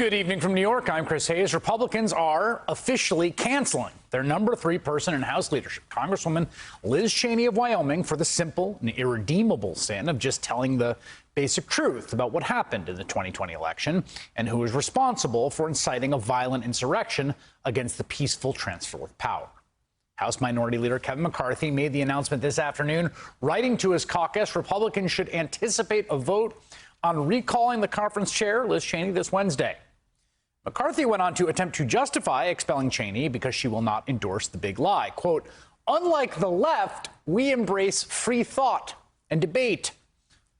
Good evening from New York. I'm Chris Hayes. Republicans are officially canceling their number 3 person in House leadership, Congresswoman Liz Cheney of Wyoming, for the simple and irredeemable sin of just telling the basic truth about what happened in the 2020 election and who was responsible for inciting a violent insurrection against the peaceful transfer of power. House Minority Leader Kevin McCarthy made the announcement this afternoon, writing to his caucus Republicans should anticipate a vote on recalling the conference chair, Liz Cheney, this Wednesday. McCarthy went on to attempt to justify expelling Cheney because she will not endorse the big lie. Quote, "Unlike the left, we embrace free thought and debate.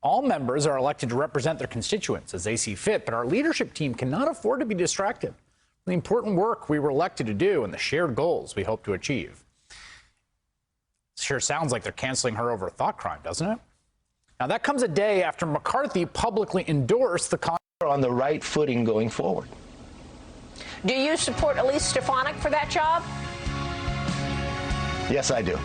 All members are elected to represent their constituents as they see fit, but our leadership team cannot afford to be distracted from the important work we were elected to do and the shared goals we hope to achieve." Sure sounds like they're canceling her over a thought crime, doesn't it? Now, that comes a day after McCarthy publicly endorsed the Congress on the right footing going forward. Do you support Elise Stefanik for that job? Yes, I do.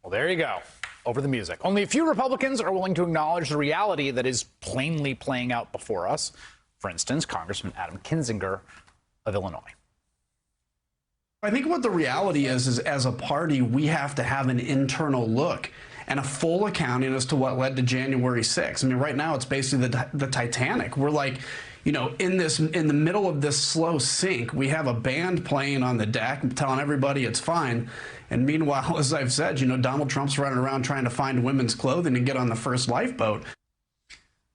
Well, there you go. Over the music. Only a few Republicans are willing to acknowledge the reality that is plainly playing out before us. For instance, Congressman Adam Kinzinger of Illinois. I think what the reality is as a party, we have to have an internal look and a full accounting as to what led to January 6th. I mean, right now it's basically the Titanic. We're like, you know, in the middle of this slow sink, we have a band playing on the deck telling everybody it's fine. And meanwhile, as I've said, you know, Donald Trump's running around trying to find women's clothing and get on the first lifeboat.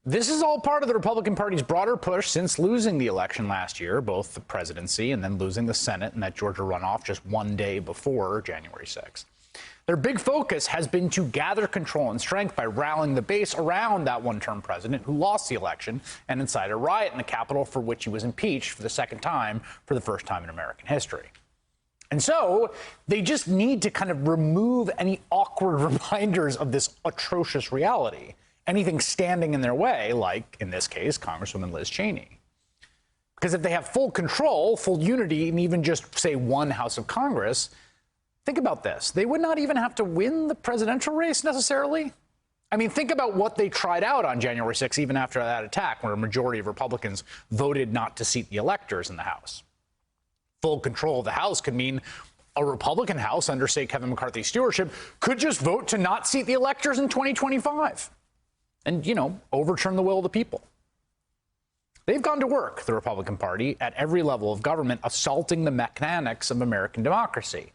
This is all part of the Republican Party's broader push since losing the election last year, both the presidency and then losing the Senate in that Georgia runoff just one day before January 6th. Their big focus has been to gather control and strength by rallying the base around that one-term president who lost the election and incited a riot in the Capitol for which he was impeached for the second time for the first time in American history. And so they just need to kind of remove any awkward reminders of this atrocious reality, anything standing in their way, like, in this case, Congresswoman Liz Cheney. Because if they have full control, full unity, and even just, say, one House of Congress, think about this. They would not even have to win the presidential race necessarily. I mean, think about what they tried out on January 6th, even after that attack, where a majority of Republicans voted not to seat the electors in the House. Full control of the House could mean a Republican House under, say, Kevin McCarthy's stewardship could just vote to not seat the electors in 2025 and, you know, overturn the will of the people. They've gone to work, the Republican Party, at every level of government, assaulting the mechanics of American democracy.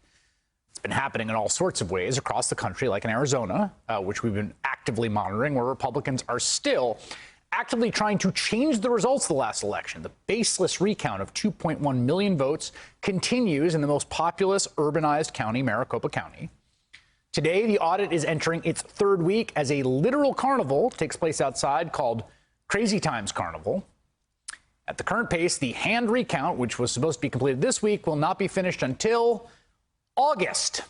It's been happening in all sorts of ways across the country, like in Arizona, which we've been actively monitoring, where Republicans are still actively trying to change the results of the last election. The baseless recount of 2.1 million votes continues in the most populous urbanized county, Maricopa County. Today, the audit is entering its 3rd week as a literal carnival takes place outside called Crazy Times Carnival. At the current pace, the hand recount, which was supposed to be completed this week, will not be finished until August.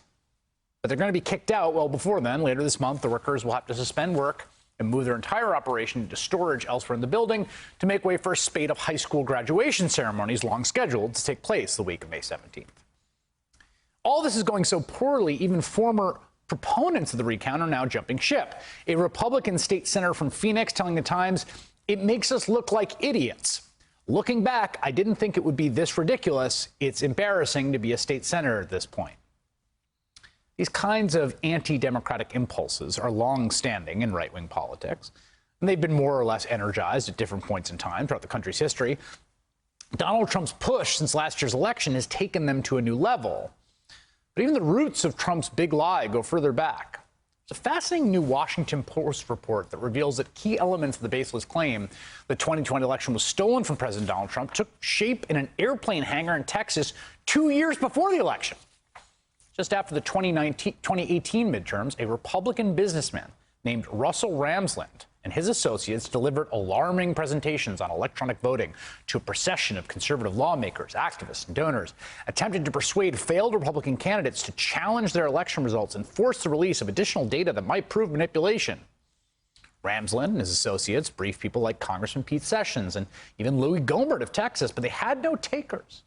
But they're going to be kicked out well before then. Later this month, the workers will have to suspend work and move their entire operation into storage elsewhere in the building to make way for a spate of high school graduation ceremonies long scheduled to take place the week of May 17th. All this is going so poorly, even former proponents of the recount are now jumping ship. A Republican state senator from Phoenix telling the Times, "It makes us look like idiots. Looking back, I didn't think it would be this ridiculous. It's embarrassing to be a state senator at this point." These kinds of anti-democratic impulses are long-standing in right-wing politics, and they've been more or less energized at different points in time throughout the country's history. Donald Trump's push since last year's election has taken them to a new level. But even the roots of Trump's big lie go further back. There's a fascinating new Washington Post report that reveals that key elements of the baseless claim the 2020 election was stolen from President Donald Trump took shape in an airplane hangar in Texas 2 years before the election. Just after the 2018 midterms, a Republican businessman named Russell Ramsland and his associates delivered alarming presentations on electronic voting to a procession of conservative lawmakers, activists, and donors, attempted to persuade failed Republican candidates to challenge their election results and force the release of additional data that might prove manipulation. Ramsland and his associates briefed people like Congressman Pete Sessions and even Louis Gohmert of Texas, but they had no takers.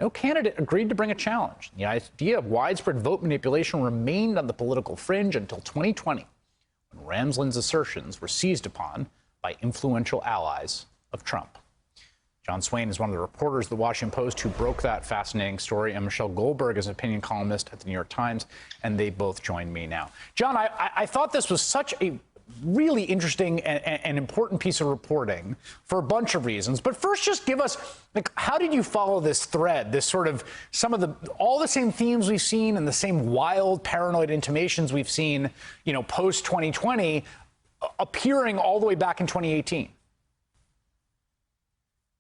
No candidate agreed to bring a challenge. The idea of widespread vote manipulation remained on the political fringe until 2020, when Ramsland's assertions were seized upon by influential allies of Trump. John Swain is one of the reporters of the Washington Post who broke that fascinating story, and Michelle Goldberg is an opinion columnist at the New York Times, and they both join me now. John, I thought this was such a really interesting and important piece of reporting for a bunch of reasons. But first, just give us, like, how did you follow this thread, this sort of all the same themes we've seen and the same wild, paranoid intimations we've seen, post 2020 appearing all the way back in 2018?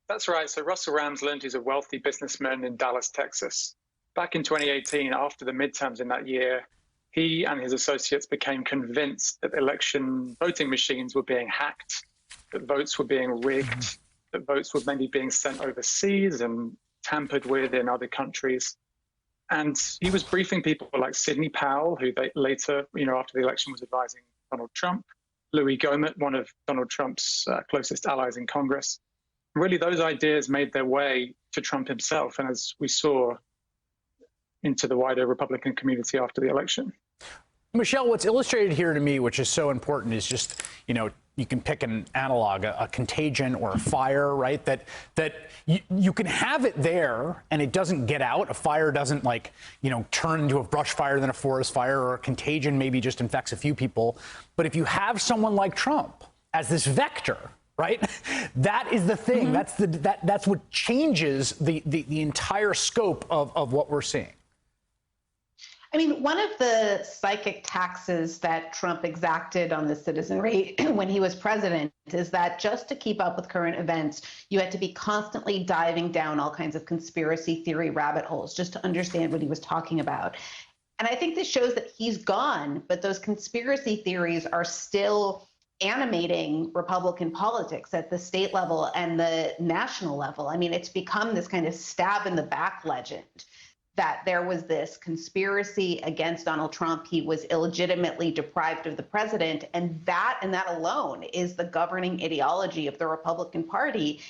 That's right. So Russell Ramsland is a wealthy businessman in Dallas, Texas. Back in 2018, after the midterms in that year, he and his associates became convinced that election voting machines were being hacked, that votes were being rigged, that votes were maybe being sent overseas and tampered with in other countries. And he was briefing people like Sidney Powell, who they later, after the election was advising Donald Trump, Louis Gohmert, one of Donald Trump's closest allies in Congress. Really, those ideas made their way to Trump himself, and as we saw, into the wider Republican community after the election. Michelle, what's illustrated here to me, which is so important, is just, you can pick an analog, a contagion or a fire, right? That you can have it there and it doesn't get out. A fire doesn't turn into a brush fire, then a forest fire, or a contagion maybe just infects a few people. But if you have someone like Trump as this vector, right? That is the thing. That's what changes the entire scope of what we're seeing. I mean, one of the psychic taxes that Trump exacted on the citizenry when he was president is that just to keep up with current events, you had to be constantly diving down all kinds of conspiracy theory rabbit holes just to understand what he was talking about. And I think this shows that he's gone, but those conspiracy theories are still animating Republican politics at the state level and the national level. I mean, it's become this kind of stab in the back legend that there was this conspiracy against Donald Trump. He was illegitimately deprived of the president. And that alone is the governing ideology of the Republican Party.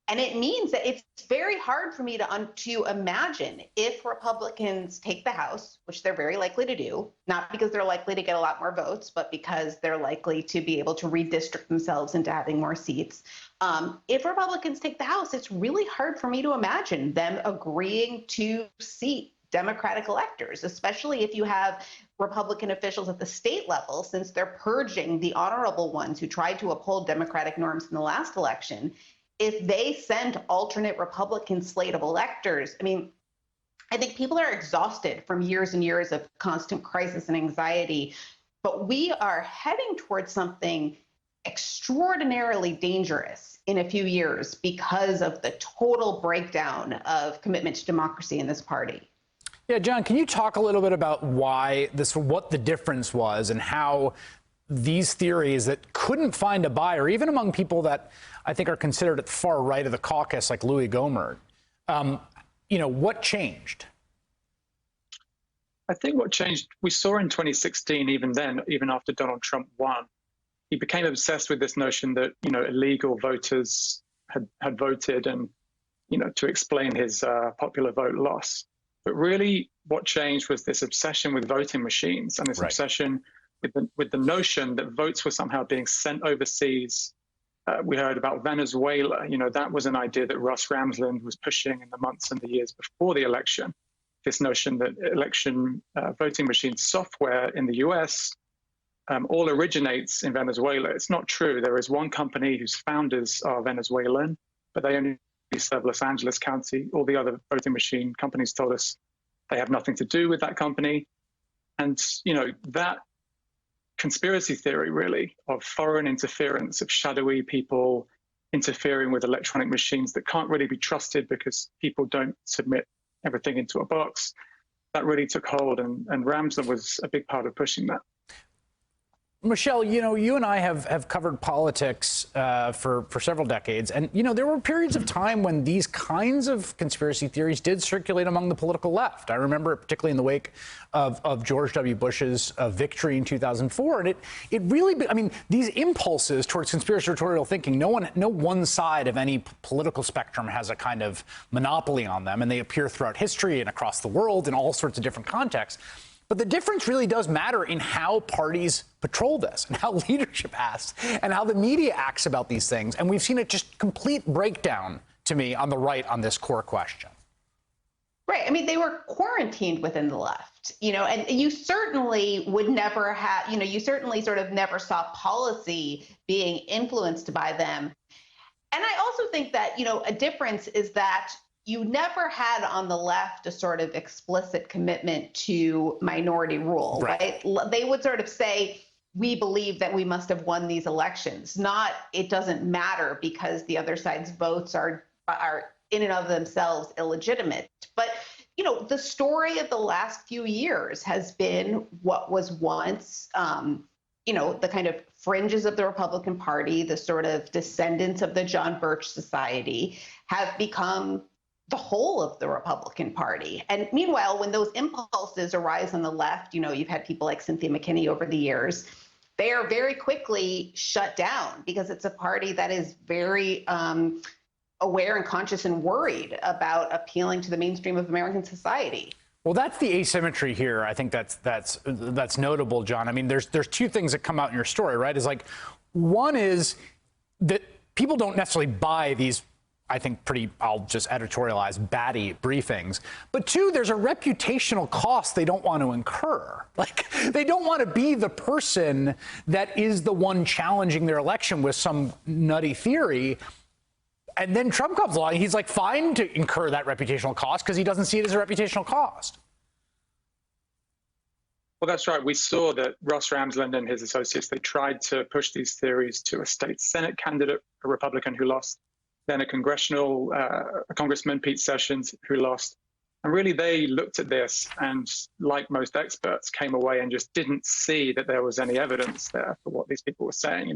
And it means that it's very hard for me to imagine if Republicans take the House, which they're very likely to do, not because they're likely to get a lot more votes, but because they're likely to be able to redistrict themselves into having more seats. If Republicans take the House, it's really hard for me to imagine them agreeing to seat Democratic electors, especially if you have Republican officials at the state level, since they're purging the honorable ones who tried to uphold Democratic norms in the last election. If they send alternate Republican slate of electors, I mean, I think people are exhausted from years and years of constant crisis and anxiety, but we are heading towards something extraordinarily dangerous in a few years because of the total breakdown of commitment to democracy in this party. Yeah, John, can you talk a little bit about what the difference was and how these theories that couldn't find a buyer, even among people that I think are considered at the far right of the caucus, like Louis Gohmert, what changed? I think what changed, we saw in 2016, even then, even after Donald Trump won, he became obsessed with this notion that, illegal voters had voted and, to explain his popular vote loss. But really what changed was this obsession with voting machines and this obsession with the notion that votes were somehow being sent overseas. We heard about Venezuela. That was an idea that Russ Ramsland was pushing in the months and the years before the election. This notion that election voting machine software in the US all originates in Venezuela. It's not true. There is one company whose founders are Venezuelan, but they only serve Los Angeles County. All the other voting machine companies told us they have nothing to do with that company. And, that conspiracy theory, really, of foreign interference, of shadowy people interfering with electronic machines that can't really be trusted because people don't submit everything into a box, that really took hold. And Ramsland was a big part of pushing that. Michelle, you and I have covered politics for several decades. And, there were periods of time when these kinds of conspiracy theories did circulate among the political left. I remember it particularly in the wake of George W. Bush's victory in 2004. And it really, these impulses towards conspiratorial thinking, no one side of any political spectrum has a kind of monopoly on them. And they appear throughout history and across the world in all sorts of different contexts. But the difference really does matter in how parties patrol this and how leadership acts and how the media acts about these things. And we've seen a just complete breakdown to me on the right on this core question. Right. I mean, they were quarantined within the left, and you certainly would never have, you certainly sort of never saw policy being influenced by them. And I also think that, a difference is that you never had on the left a sort of explicit commitment to minority rule, right? They would sort of say, we believe that we must have won these elections, not it doesn't matter because the other side's votes are in and of themselves illegitimate. But, the story of the last few years has been what was once, the kind of fringes of the Republican Party, the sort of descendants of the John Birch Society, have become the whole of the Republican Party. And meanwhile, when those impulses arise on the left, you've had people like Cynthia McKinney over the years, they are very quickly shut down because it's a party that is very aware and conscious and worried about appealing to the mainstream of American society. Well, that's the asymmetry here. I think that's notable, John. I mean, there's two things that come out in your story, right? Is like, one is that people don't necessarily buy these, I think, I'll just editorialize, batty briefings. But two, there's a reputational cost they don't want to incur. Like, they don't want to be the person that is the one challenging their election with some nutty theory. And then Trump comes along, he's like fine to incur that reputational cost because he doesn't see it as a reputational cost. Well, that's right. We saw that Ross Ramsland and his associates, they tried to push these theories to a state Senate candidate, a Republican who lost, then a Congressman, Pete Sessions, who lost. And really, they looked at this and, like most experts, came away and just didn't see that there was any evidence there for what these people were saying.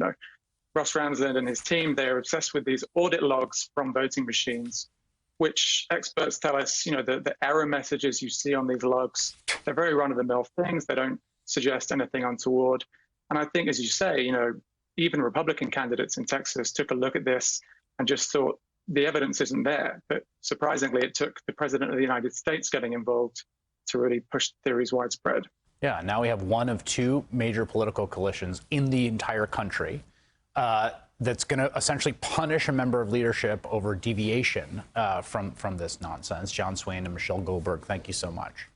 Ross Ramsland and his team, they are obsessed with these audit logs from voting machines, which experts tell us, the error messages you see on these logs, they're very run-of-the-mill things. They don't suggest anything untoward. And I think, as you say, even Republican candidates in Texas took a look at this and just thought the evidence isn't there. But surprisingly, it took the president of the United States getting involved to really push theories widespread. Yeah, now we have one of two major political coalitions in the entire country that's going to essentially punish a member of leadership over deviation from this nonsense. John Swain and Michelle Goldberg, thank you so much.